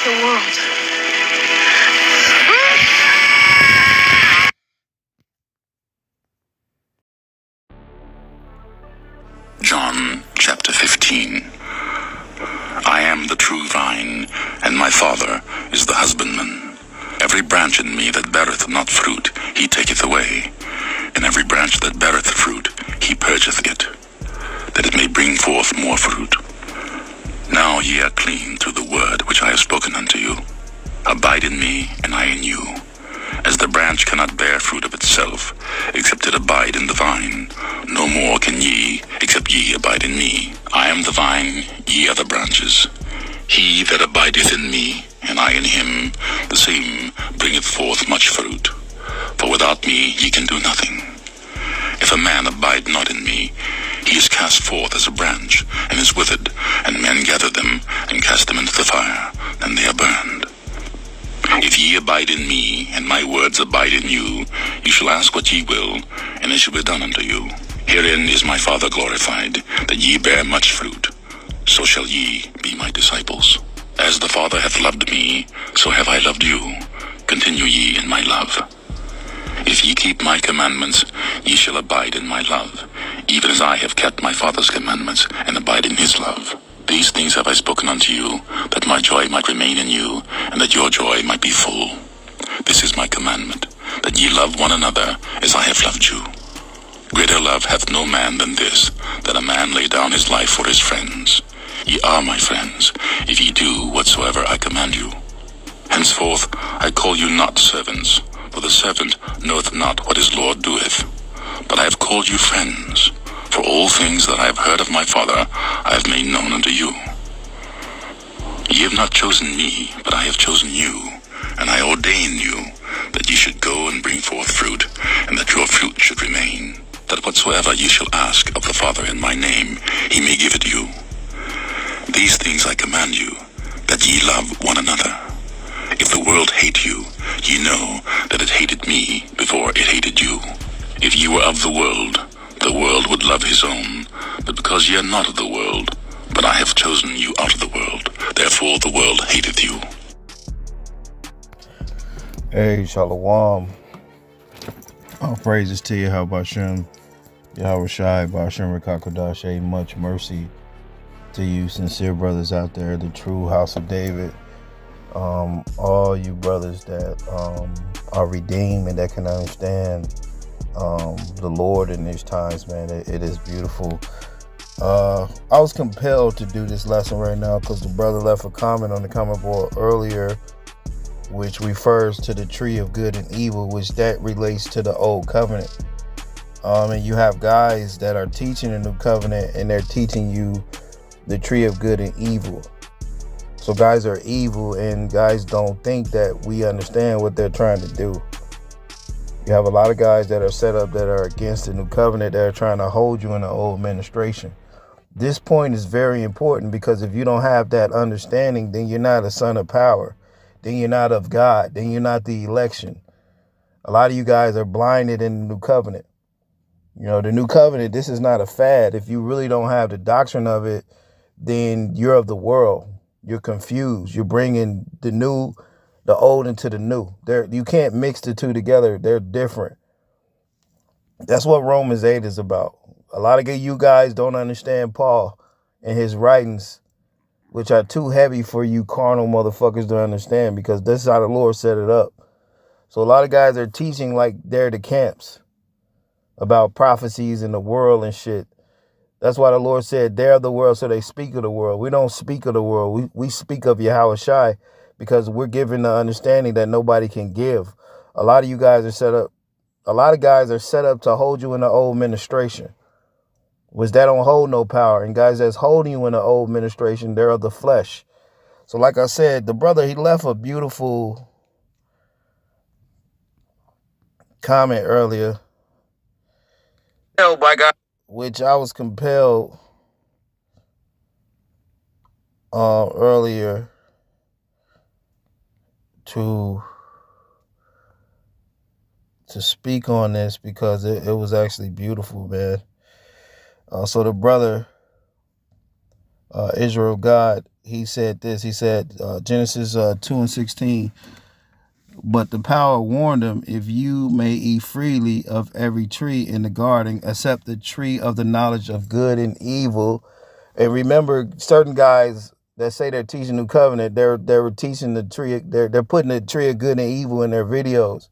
the world. John chapter 15. I am the true vine, and my Father is the husbandman. Every branch in me that beareth not fruit, he taketh away. And every branch that beareth fruit, he purgeth it, that it may bring forth more fruit. Now ye are clean through the word which I have spoken unto you. Abide in me, and I in you. As the branch cannot bear fruit of itself, except it abide in the vine, no more can ye, except ye abide in me. I am the vine, ye are the branches. He that abideth in me, and I in him, the same bringeth forth much fruit. For without me ye can do nothing. If a man abide not in me, he is cast forth as a branch, and is withered, and men gather them, and cast them into the fire, and they are burned. If ye abide in me, and my words abide in you, ye shall ask what ye will, and it shall be done unto you. Herein is my Father glorified, that ye bear much fruit. So shall ye be my disciples. As the Father hath loved me, so have I loved you. Continue ye in my love. If ye keep my commandments, ye shall abide in my love, even as I have kept my Father's commandments, and abide in his love. These things have I spoken unto you, that my joy might remain in you, and that your joy might be full. This is my commandment, that ye love one another as I have loved you. Greater love hath no man than this, that a man lay down his life for his friends. Ye are my friends, if ye do whatsoever I command you. Henceforth I call you not servants, for the servant knoweth not what his Lord doeth. But I have called you friends, for all things that I have heard of my Father I have made known unto you. Ye have not chosen me, but I have chosen you, and I ordain you, that ye should go and bring forth fruit, and that your fruit should remain, that whatsoever ye shall ask of the Father in my name, he may give it you. These things I command you, that ye love one another. If the world hate you, ye know that it hated me before it hated you. If ye were of the world would love his own. But because ye are not of the world, but I have chosen you out of the world, therefore the world hateth you. Hey, Shalom. All praises to you, Habashem, Yahweh Shai, Bashem Rekakodashe. Much mercy to you, sincere brothers out there, the true house of David. All you brothers that are redeemed and that can understand the Lord in these times, man. It is beautiful. I was compelled to do this lesson right now because the brother left a comment on the comment board earlier, which refers to the tree of good and evil, which that relates to the old covenant. And you have guys that are teaching the new covenant, and they're teaching you the tree of good and evil. So guys are evil, and guys don't think that we understand what they're trying to do. You have a lot of guys that are set up that are against the new covenant, that are trying to hold you in the old ministration. This point is very important, because if you don't have that understanding, then you're not a son of power. Then you're not of God. Then you're not the election. A lot of you guys are blinded in the new covenant. You know, the new covenant, this is not a fad. If you really don't have the doctrine of it, then you're of the world. You're confused. You're bringing the old into the new. You can't mix the two together. They're different. That's what Romans 8 is about. A lot of you guys don't understand Paul and his writings, which are too heavy for you carnal motherfuckers to understand, because this is how the Lord set it up. So a lot of guys are teaching like they're the camps about prophecies in the world and shit. That's why the Lord said they're of the world, so they speak of the world. We don't speak of the world. We speak of Yahweh Shai, because we're given the understanding that nobody can give. A lot of you guys are set up. A lot of guys are set up to hold you in the old ministration, which that don't hold no power. And guys that's holding you in the old ministration, they're of the flesh. So like I said, the brother, he left a beautiful comment earlier, by God, which I was compelled earlier to speak on this, because it was actually beautiful, man. So the brother, Israel God, he said this. He said, Genesis 2:16. But the power warned him, if you may eat freely of every tree in the garden, except the tree of the knowledge of good and evil. And remember, certain guys that say they're teaching New Covenant, they're teaching the tree, they're putting the tree of good and evil in their videos.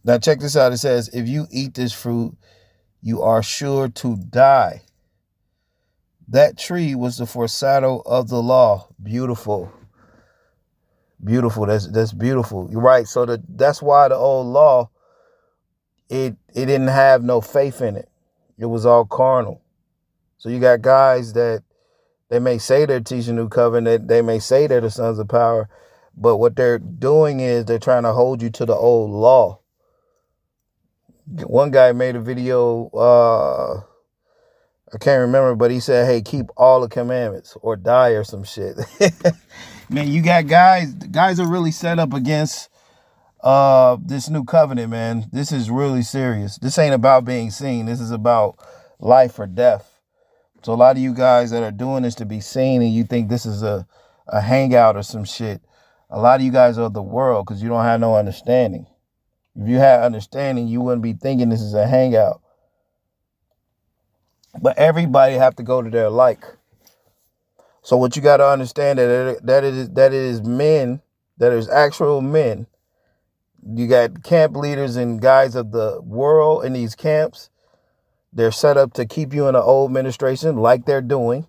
Now check this out. It says, if you eat this fruit, you are sure to die. That tree was the foreshadow of the law. Beautiful. Beautiful. That's beautiful. You're right. So that's why the old law, it didn't have no faith in it. It was all carnal. So you got guys that they may say they're teaching New Covenant, they may say they're the sons of power, but what they're doing is they're trying to hold you to the old law. One guy made a video, I can't remember, but he said, hey, keep all the commandments or die or some shit. Man, you got guys are really set up against this New Covenant, man. This is really serious. This ain't about being seen. This is about life or death. So a lot of you guys that are doing this to be seen and you think this is a hangout or some shit, a lot of you guys are the world because you don't have no understanding. If you had understanding, you wouldn't be thinking this is a hangout. But everybody have to go to their like. So what you got to understand that it is men, that is actual men. You got camp leaders and guys of the world in these camps. They're set up to keep you in the old ministration like they're doing.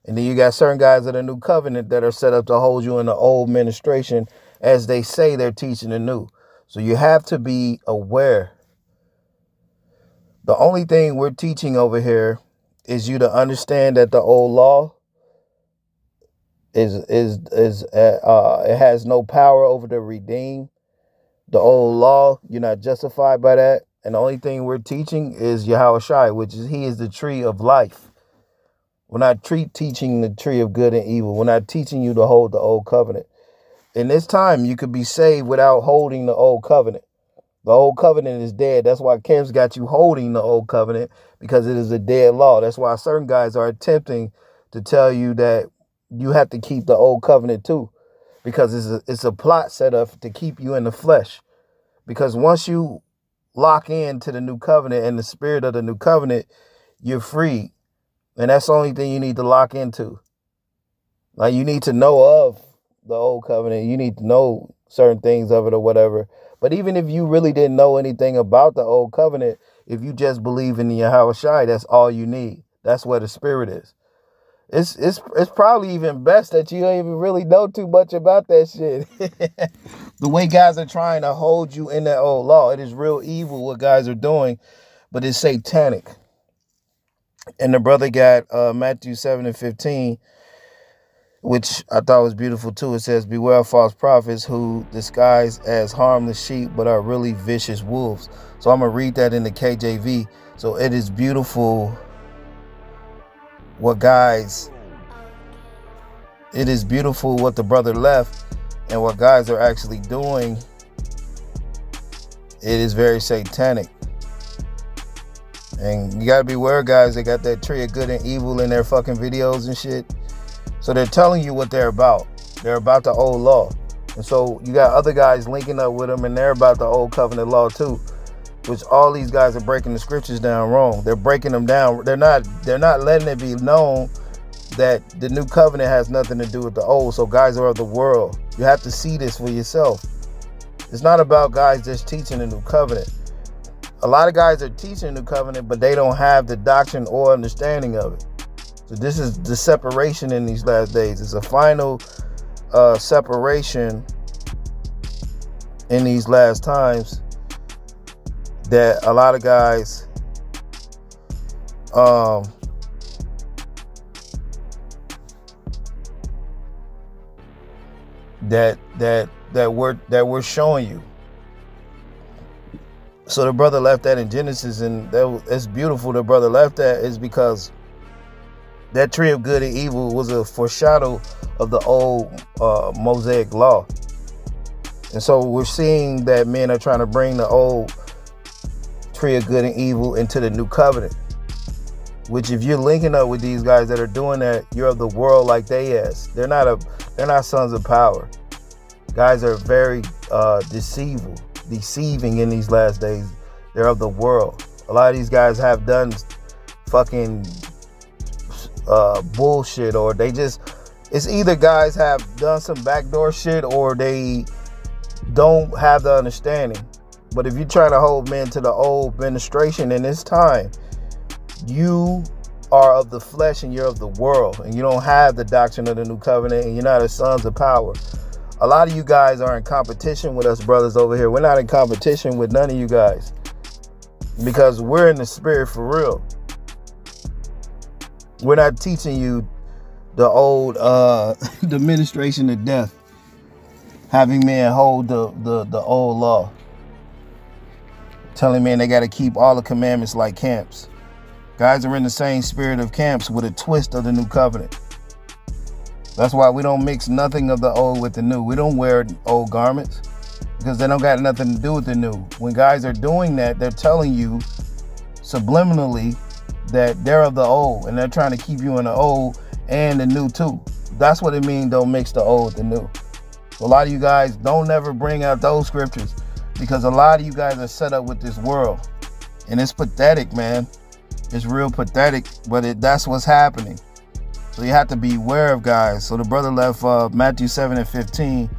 And then you got certain guys of the New Covenant that are set up to hold you in the old ministration as they say they're teaching the new. So you have to be aware. The only thing we're teaching over here is you to understand that the old law it has no power over the redeemed. The old law, you're not justified by that. And the only thing we're teaching is Yahushua, which is he is the tree of life. We're not teaching the tree of good and evil. We're not teaching you to hold the old covenant. In this time, you could be saved without holding the old covenant. The old covenant is dead. That's why camps got you holding the old covenant, because it is a dead law. That's why certain guys are attempting to tell you that you have to keep the old covenant too, because it's a plot set up to keep you in the flesh. Because once you lock into the new covenant and the spirit of the new covenant, you're free. And that's the only thing you need to lock into. Like, you need to know of the old covenant. You need to know certain things of it or whatever. But even if you really didn't know anything about the old covenant, if you just believe in the Yahushua, that's all you need. That's where the spirit is. It's probably even best that you don't even really know too much about that shit. The way guys are trying to hold you in that old law, it is real evil what guys are doing, but it's satanic. And the brother got Matthew 7:15, which I thought was beautiful too. It says, beware of false prophets who disguise as harmless sheep, but are really vicious wolves. So I'm going to read that in the KJV. So it is beautiful what the brother left and what guys are actually doing. It is very satanic. And you gotta beware, guys. They got that tree of good and evil in their fucking videos and shit. So they're telling you what they're about. They're about the old law. And so you got other guys linking up with them, and they're about the old covenant law too. Which all these guys are breaking the scriptures down wrong. They're breaking them down. They're not letting it be known that the new covenant has nothing to do with the old. So guys are of the world. You have to see this for yourself. It's not about guys just teaching the new covenant. A lot of guys are teaching the new covenant, but they don't have the doctrine or understanding of it. So this is the separation in these last days. It's a final separation in these last times that a lot of guys that we're showing you. So the brother left that in Genesis, and it's beautiful. The brother left that is because that tree of good and evil was a foreshadow of the old Mosaic law. And so we're seeing that men are trying to bring the old tree of good and evil into the new covenant. Which, if you're linking up with these guys that are doing that, you're of the world like they is. They're not sons of power. Guys are very deceiving in these last days. They're of the world. A lot of these guys have done fucking bullshit, or it's either guys have done some backdoor shit or they don't have the understanding. But if you're trying to hold men to the old ministration in this time, you are of the flesh and you're of the world, and you don't have the doctrine of the new covenant, and you're not as sons of power. A lot of you guys are in competition with us brothers over here. We're not in competition with none of you guys, because we're in the spirit for real. We're not teaching you the old the ministration of death, having men hold the old law, telling men they got to keep all the commandments like camps. Guys are in the same spirit of camps with a twist of the new covenant. That's why we don't mix nothing of the old with the new. We don't wear old garments because they don't got nothing to do with the new. When guys are doing that, they're telling you subliminally that they're of the old, and they're trying to keep you in the old and the new too. That's what it means, don't mix the old with the new. So a lot of you guys don't never bring out those scriptures, because a lot of you guys are set up with this world, and it's pathetic, man. It's real pathetic, but that's what's happening. So you have to be aware of guys. So the brother left Matthew 7:15,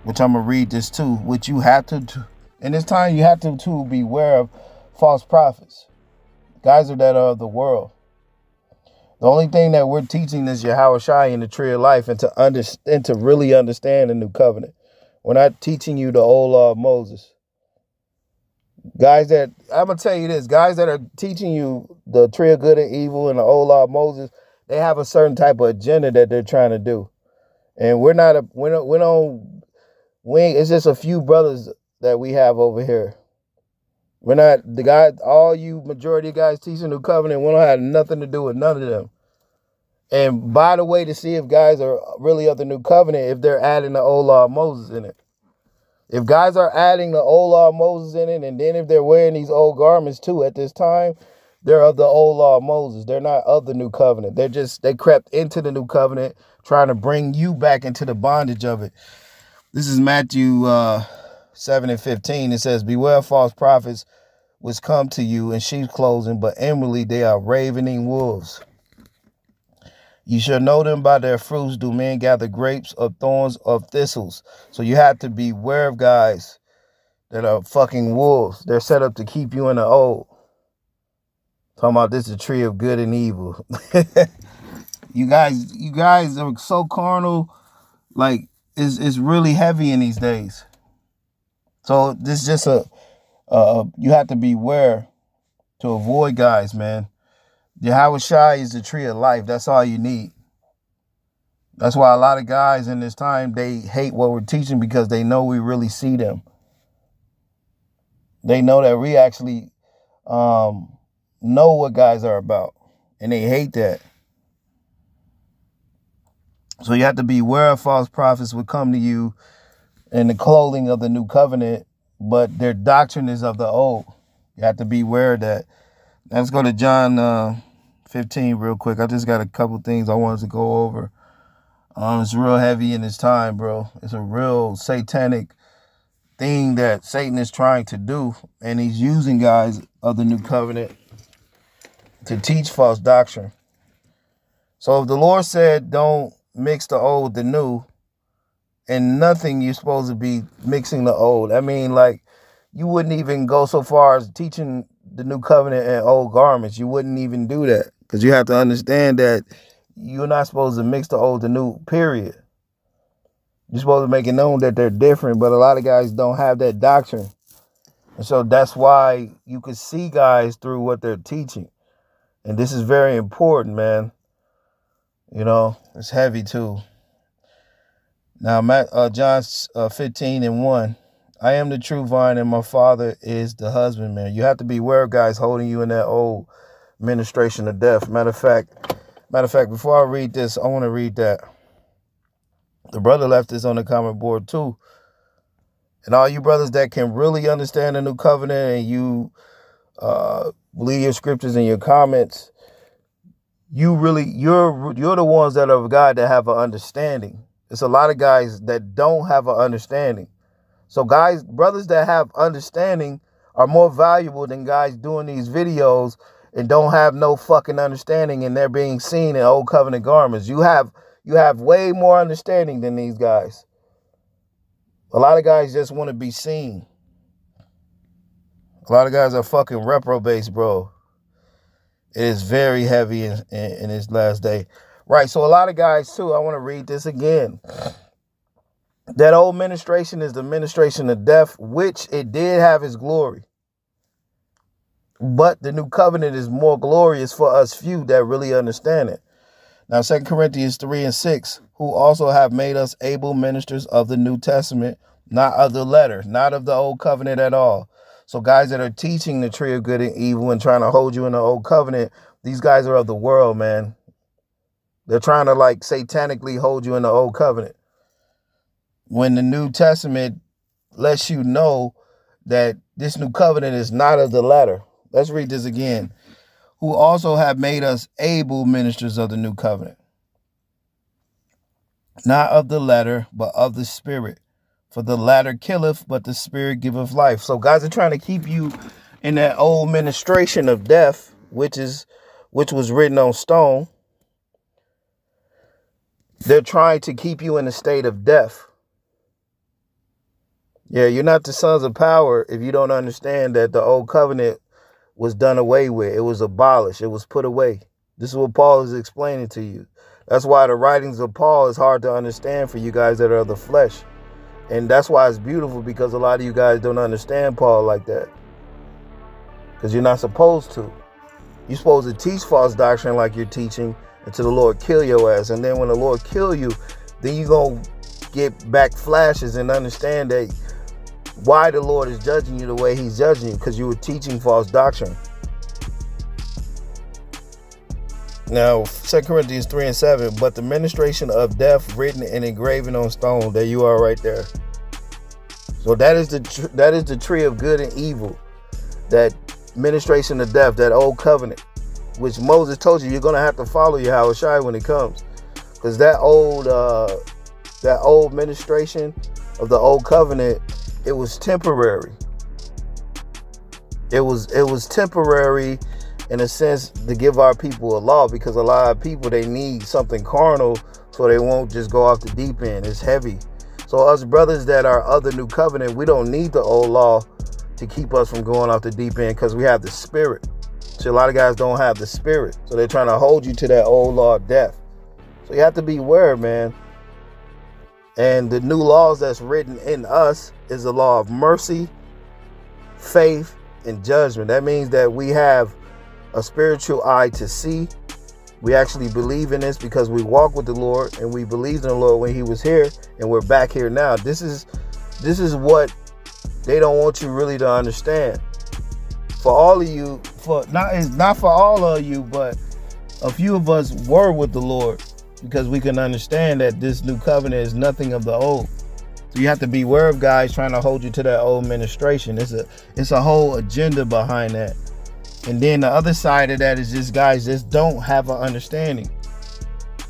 which I'm gonna read this too, which you have to, in this time, you have to be aware of false prophets. Guys that are of the world. The only thing that we're teaching is Yahushua in the tree of life, and to really understand the new covenant. We're not teaching you the old law of Moses. Guys that, I'm going to tell you this, guys that are teaching you the tree of good and evil and the old law of Moses, they have a certain type of agenda that they're trying to do. And it's just a few brothers that we have over here. We're not the guys, all you majority of guys teaching the covenant, we don't have nothing to do with none of them. And by the way, to see if guys are really of the new covenant, if they're adding the old law of Moses in it. If guys are adding the old law of Moses in it, and then if they're wearing these old garments too at this time, they're of the old law of Moses. They're not of the new covenant. They crept into the new covenant, trying to bring you back into the bondage of it. This is Matthew 7:15. It says, beware of false prophets which come to you in sheep's clothing, but inwardly they are ravening wolves. You shall know them by their fruits. Do men gather grapes of thorns of thistles? So you have to beware of guys that are fucking wolves. They're set up to keep you in the old. Talking about this is a tree of good and evil. You guys are so carnal. Like, it's really heavy in these days. So this is just you have to beware to avoid guys, man. Yahushua is the tree of life. That's all you need. That's why a lot of guys in this time, they hate what we're teaching, because they know we really see them. They know that we actually know what guys are about, and they hate that. So you have to beware of false prophets who come to you in the clothing of the new covenant, but their doctrine is of the old. You have to beware of that. Let's go to John 15 real quick. I just got a couple things I wanted to go over. It's real heavy in this time, bro. It's a real satanic thing that Satan is trying to do, and he's using guys of the new covenant to teach false doctrine. So if the Lord said don't mix the old with the new, and nothing you're supposed to be mixing the old, I mean, like, you wouldn't even go so far as teaching the new covenant in old garments. You wouldn't even do that, because you have to understand that you're not supposed to mix the old and new, period. You're supposed to make it known that they're different, but a lot of guys don't have that doctrine. And so that's why you can see guys through what they're teaching. And this is very important, man. You know, it's heavy too. Now, John 15:1. I am the true vine, and my Father is the husbandman. You have to beware of guys holding you in that old ministration of death. Matter of fact, before I read this, I want to read that. The brother left this on the comment board too. And all you brothers that can really understand the new covenant, and you leave your scriptures in your comments, you're the ones that are of God that have an understanding. It's a lot of guys that don't have an understanding. So brothers that have understanding are more valuable than guys doing these videos and don't have no fucking understanding, and they're being seen in old covenant garments. You have way more understanding than these guys. A lot of guys just want to be seen. A lot of guys are fucking reprobates, bro. It is very heavy in this last day. Right, so a lot of guys, too, I want to read this again. That old ministration is the ministration of death, which it did have its glory. But the new covenant is more glorious for us few that really understand it. Now, 2 Corinthians 3:6, who also have made us able ministers of the New Testament, not of the letter, not of the old covenant at all. So guys that are teaching the tree of good and evil and trying to hold you in the old covenant, these guys are of the world, man. They're trying to like satanically hold you in the old covenant. When the New Testament lets you know that this new covenant is not of the letter. Let's read this again. Who also have made us able ministers of the new covenant. Not of the letter, but of the spirit. For the latter killeth, but the spirit giveth life. So guys are trying to keep you in that old ministration of death, which was written on stone. They're trying to keep you in a state of death. Yeah, you're not the sons of power if you don't understand that the old covenant was done away with. It was abolished. It was put away. This is what Paul is explaining to you. That's why the writings of Paul is hard to understand for you guys that are of the flesh. And that's why it's beautiful, because a lot of you guys don't understand Paul like that. Because you're not supposed to. You're supposed to teach false doctrine like you're teaching until the Lord kill your ass. And then when the Lord kill you, then you're going to get back flashes and understand that why the Lord is judging you the way he's judging you, because you were teaching false doctrine. Now, 2 Corinthians 3:7, but the ministration of death written and engraven on stone. There you are right there. So that is the tree of good and evil. That ministration of death, that old covenant, which Moses told you you're going to have to follow Yahweh Shai when it comes. Because that old ministration of the old covenant, it was temporary. It was temporary in a sense to give our people a law, because a lot of people, they need something carnal so they won't just go off the deep end. It's heavy. So us brothers that are of the new covenant, we don't need the old law to keep us from going off the deep end, because we have the spirit. So a lot of guys don't have the spirit. So they're trying to hold you to that old law of death. So you have to be aware, man. And the new laws that's written in us is the law of mercy, faith, and judgment. That means that we have a spiritual eye to see. We actually believe in this because we walk with the Lord, and we believed in the Lord when he was here, and we're back here now. This is what they don't want you really to understand. For all of you, not for all of you, but a few of us were with the Lord, because we can understand that this new covenant is nothing of the old. So you have to beware of guys trying to hold you to that old ministration. It's a whole agenda behind that. And then the other side of that is just guys just don't have an understanding.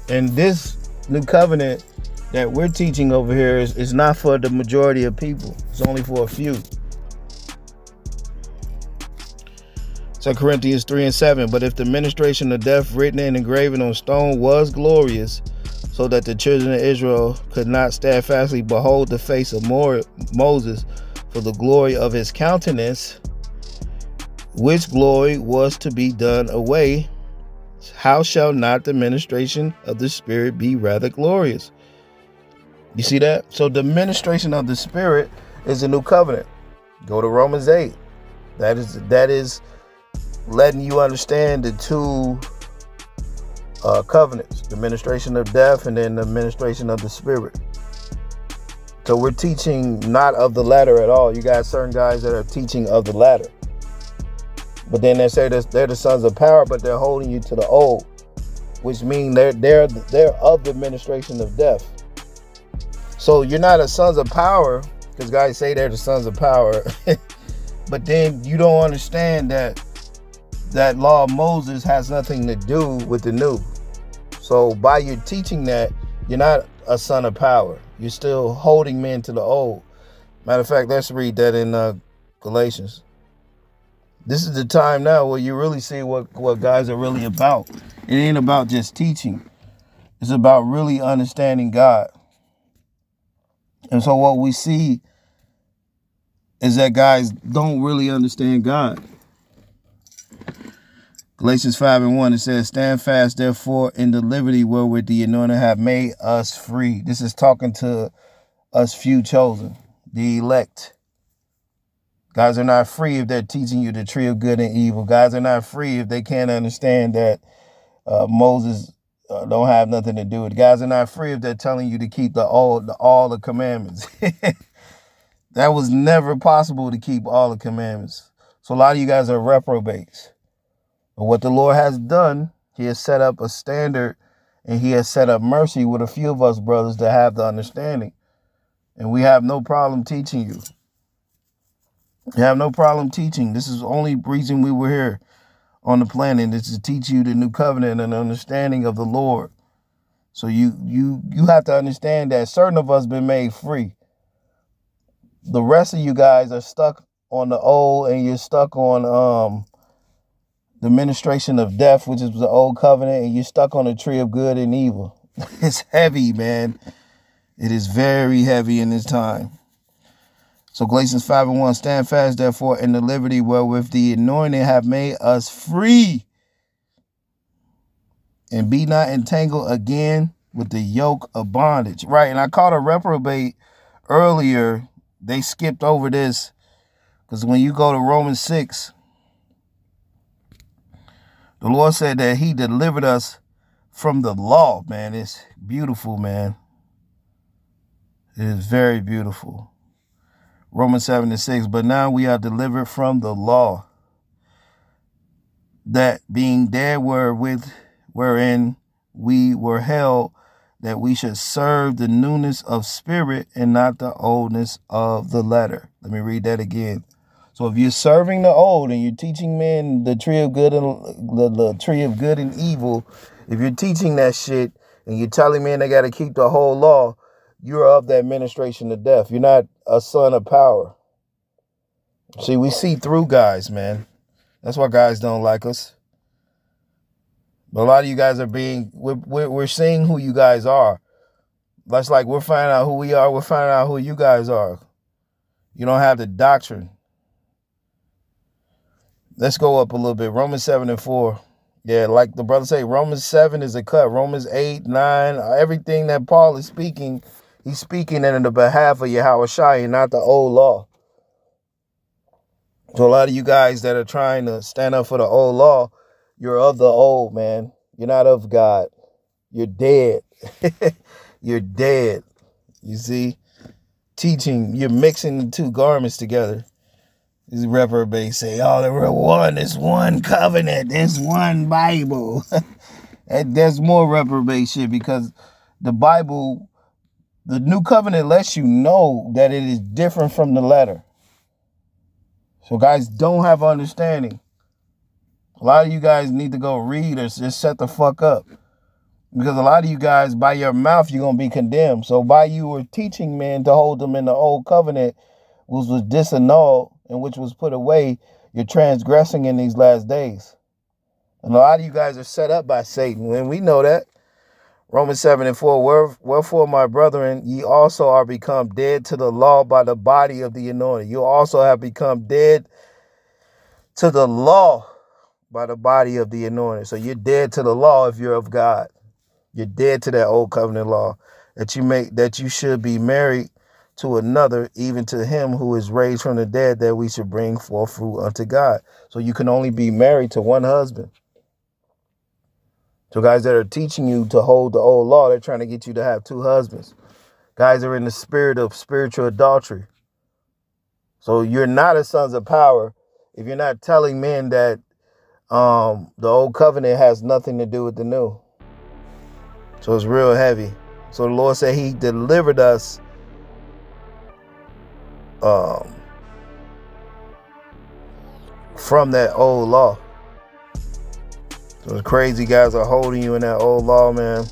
And this new covenant that we're teaching over here is not for the majority of people. It's only for a few. 2 Corinthians 3:7, but if the ministration of death written and engraven on stone was glorious, so that the children of Israel could not steadfastly behold the face of Moses for the glory of his countenance, which glory was to be done away, how shall not the ministration of the Spirit be rather glorious? You see that? So the ministration of the Spirit is a new covenant. Go to Romans 8. That is letting you understand the two covenants, the ministration of death and then the ministration of the Spirit. So we're teaching not of the latter at all. You got certain guys that are teaching of the latter, but then they say that they're the sons of power, but they're holding you to the old, which means they're of the ministration of death. So you're not a sons of power, because guys say they're the sons of power, but then you don't understand that that law of Moses has nothing to do with the new. So by your teaching that, you're not a son of power. You're still holding men to the old. Matter of fact, let's read that in Galatians. This is the time now where you really see what guys are really about. It ain't about just teaching. It's about really understanding God. And so what we see is that guys don't really understand God. Galatians 5:1, it says, stand fast, therefore, in the liberty wherewith the anointed have made us free. This is talking to us few chosen, the elect. Guys are not free if they're teaching you the tree of good and evil. Guys are not free if they can't understand that Moses don't have nothing to do with it. Guys are not free if they're telling you to keep all the commandments. That was never possible to keep all the commandments. So a lot of you guys are reprobates. But what the Lord has done, he has set up a standard and he has set up mercy with a few of us brothers that have the understanding. And we have no problem teaching you. We have no problem teaching. This is the only reason we were here on the planet, is to teach you the new covenant and understanding of the Lord. So you have to understand that certain of us been made free. The rest of you guys are stuck on the old, and you're stuck on the ministration of death, which is the old covenant, and you're stuck on the tree of good and evil. It's heavy, man. It is very heavy in this time. So Galatians 5:1, stand fast, therefore, in the liberty wherewith the anointed have made us free, and be not entangled again with the yoke of bondage. Right, and I called a reprobate earlier. They skipped over this, because when you go to Romans 6, the Lord said that he delivered us from the law, man. It's beautiful, man. It is very beautiful. Romans 7:6, but now we are delivered from the law, that being dead wherein we were held, that we should serve the newness of spirit and not the oldness of the letter. Let me read that again. So if you're serving the old and you're teaching men the tree of good and the tree of good and evil, if you're teaching that shit and you're telling men they got to keep the whole law, you're of that ministration of death. You're not a son of power. See, we see through guys, man. That's why guys don't like us. But a lot of you guys are we're seeing who you guys are. That's like we're finding out who we are. We're finding out who you guys are. You don't have the doctrine. Let's go up a little bit. Romans 7:4. Yeah, like the brother say, Romans 7 is a cut. Romans 8, 9, everything that Paul is speaking, he's speaking in the behalf of Yahweh Shai and not the old law. So a lot of you guys that are trying to stand up for the old law, you're of the old, man. You're not of God. You're dead. You're dead. You see? Teaching, you're mixing the two garments together. These reprobates say, oh, we're one. It's one covenant. It's one Bible. And there's more reprobate shit, because the Bible, the new covenant lets you know that it is different from the letter. So guys don't have understanding. A lot of you guys need to go read or just shut the fuck up. Because a lot of you guys, by your mouth, you're going to be condemned. So by you were teaching men to hold them in the old covenant, which was disannulled and which was put away, you're transgressing in these last days. And a lot of you guys are set up by Satan, and we know that. Romans 7:4, wherefore, my brethren, ye also are become dead to the law by the body of the anointed. You also have become dead to the law by the body of the anointed. So you're dead to the law if you're of God. You're dead to that old covenant law that you should be married to another, even to him who is raised from the dead, that we should bring forth fruit unto God. So you can only be married to one husband. So guys that are teaching you to hold the old law, they're trying to get you to have two husbands. Guys are in the spirit of spiritual adultery. So you're not a sons of power if you're not telling men that the old covenant has nothing to do with the new. So it's real heavy. So the Lord said he delivered us from that old law. Those crazy guys are holding you in that old law, man.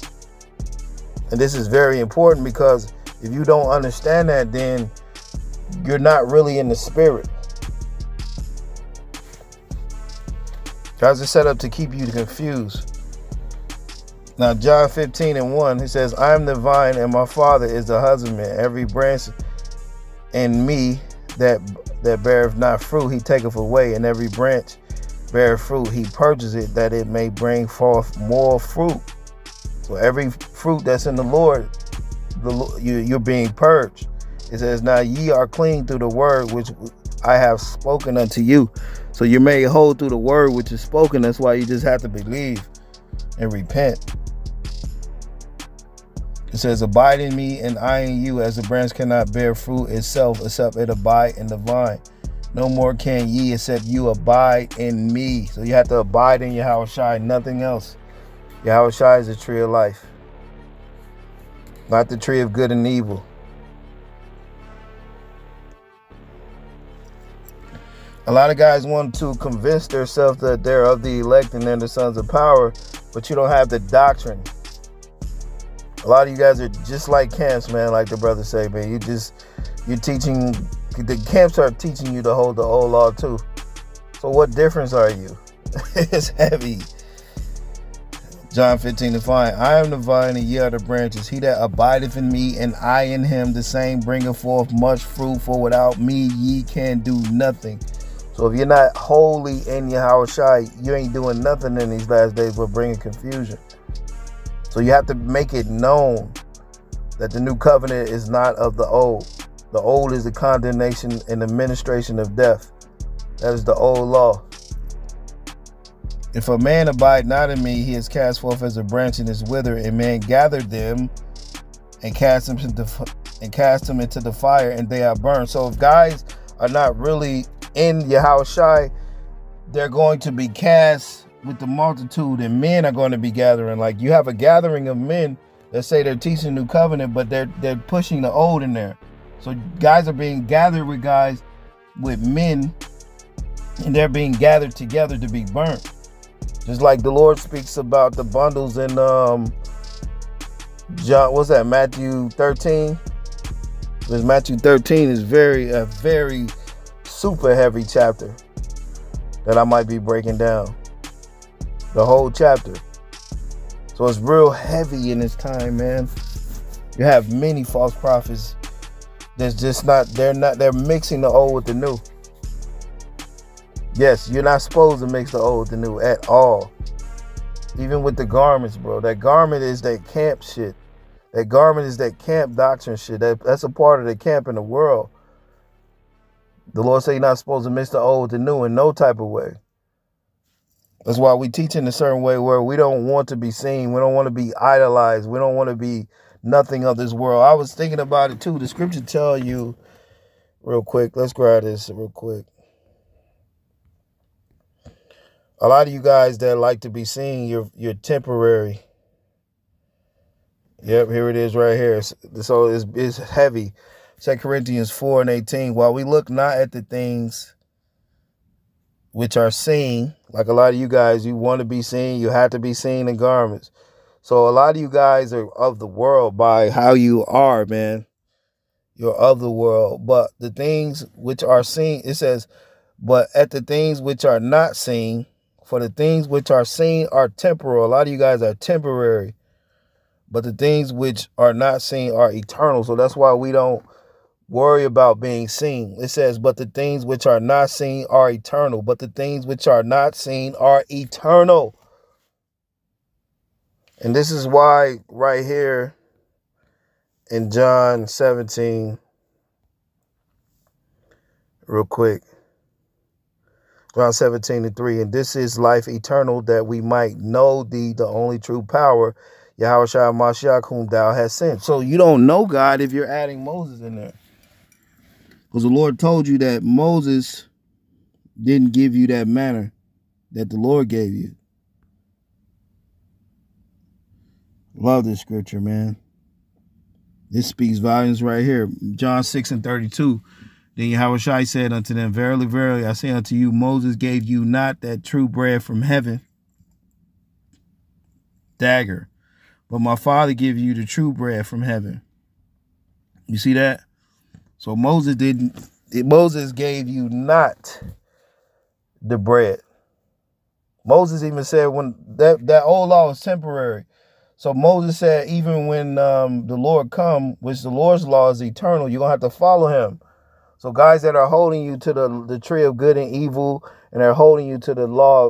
And this is very important, because if you don't understand that, then you're not really in the spirit. Guys are set up to keep you confused. Now, John 15:1, he says, I am the vine and my Father is the husbandman. Every branch in me that beareth not fruit, he taketh away. And every branch beareth fruit, he purges it, that it may bring forth more fruit. So every fruit that's in the Lord, you're being purged. It says, now ye are clean through the word which I have spoken unto you. So you're made whole through the word which is spoken. That's why you just have to believe and repent. It says, abide in me and I in you, as the branch cannot bear fruit itself except it abide in the vine. No more can ye except you abide in me. So you have to abide in Yahushua, nothing else. Yahushua is the tree of life, not the tree of good and evil. A lot of guys want to convince themselves that they're of the elect and they're the sons of power, but you don't have the doctrine. A lot of you guys are just like camps, man, like the brother say, man. You're teaching, the camps are teaching you to hold the old law too. So what difference are you? It's heavy. John 15:5, I am the vine and ye are the branches. He that abideth in me and I in him, the same bringeth forth much fruit, for without me ye can do nothing. So if you're not wholly in Yahushua, you ain't doing nothing in these last days but bringing confusion. So you have to make it known that the new covenant is not of the old. The old is the condemnation and the ministration of death. That is the old law. If a man abide not in me, he is cast forth as a branch and is withered, and man gathered them and cast them into the fire, and they are burned. So if guys are not really in Yahushua, they're going to be cast with the multitude, and men are going to be gathering. Like you have a gathering of men that say they're teaching new covenant, but they're pushing the old in there. So guys are being gathered with men, and they're being gathered together to be burnt. Just like the Lord speaks about the bundles in John, what's that, Matthew 13? Because Matthew 13 is a very super heavy chapter that I might be breaking down. The whole chapter. So it's real heavy in this time, man. You have many false prophets that's just they're mixing the old with the new. Yes, you're not supposed to mix the old with the new at all. Even with the garments, bro. That garment is that camp shit. That garment is that camp doctrine shit. That's a part of the camp in the world. The Lord said you're not supposed to mix the old with the new in no type of way. That's why we teach in a certain way where we don't want to be seen. We don't want to be idolized. We don't want to be nothing of this world. I was thinking about it too. The scripture tell you real quick. Let's grab this real quick. A lot of you guys that like to be seen, you're temporary. Yep, here it is right here. So it's heavy. 2 Corinthians 4:18. While we look not at the things which are seen, like a lot of you guys, you want to be seen, you have to be seen in garments. So a lot of you guys are of the world by how you are, man. You're of the world. But the things which are seen, it says, but at the things which are not seen, for the things which are seen are temporal. A lot of you guys are temporary. But the things which are not seen are eternal. So that's why we don't worry about being seen. It says, but the things which are not seen are eternal. But the things which are not seen are eternal. And this is why right here in John 17, real quick. John 17:3, and this is life eternal, that we might know thee, the only true power, Yahushua Mashiach, whom thou hast sent. So you don't know God if you're adding Moses in there. Because the Lord told you that Moses didn't give you that manner that the Lord gave you. Love this scripture, man. This speaks volumes right here. John 6:32. Then Yahushua said unto them, verily, verily, I say unto you, Moses gave you not that true bread from heaven, dagger. But my Father give you the true bread from heaven. You see that? So Moses gave you not the bread. Moses even said when that old law was temporary. So Moses said even when the Lord come, which the Lord's law is eternal, you're going to have to follow him. So guys that are holding you to the tree of good and evil, and they're holding you to the law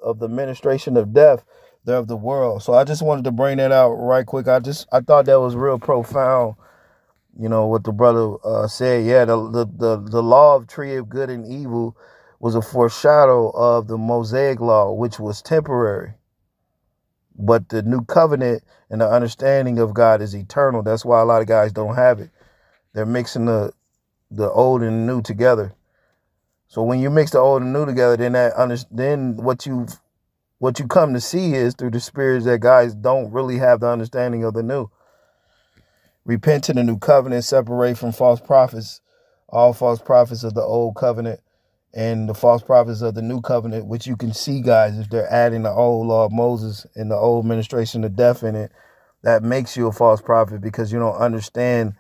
of the ministration of death, they're of the world. So I just wanted to bring that out right quick. I thought that was real profound, what the brother said. Yeah, the law of tree of good and evil was a foreshadow of the Mosaic law, which was temporary. But the new covenant and the understanding of God is eternal. That's why a lot of guys don't have it. They're mixing the old and new together. So when you mix the old and new together, then what you come to see is through the spirits that guys don't really have the understanding of the new. Repent to the new covenant, separate from false prophets, all false prophets of the old covenant and the false prophets of the new covenant, which you can see, guys, if they're adding the old law of Moses and the old ministration of death in it, that makes you a false prophet because you don't understand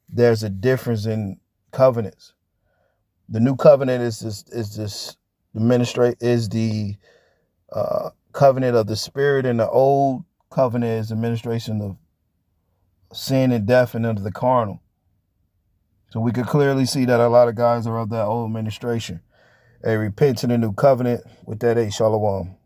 there's a difference in covenants. The new covenant is the covenant of the spirit, and the old covenant is the administration of sin and death and under the carnal. So we could clearly see that a lot of guys are of that old administration. Hey, repent to the new covenant. With that, shalom.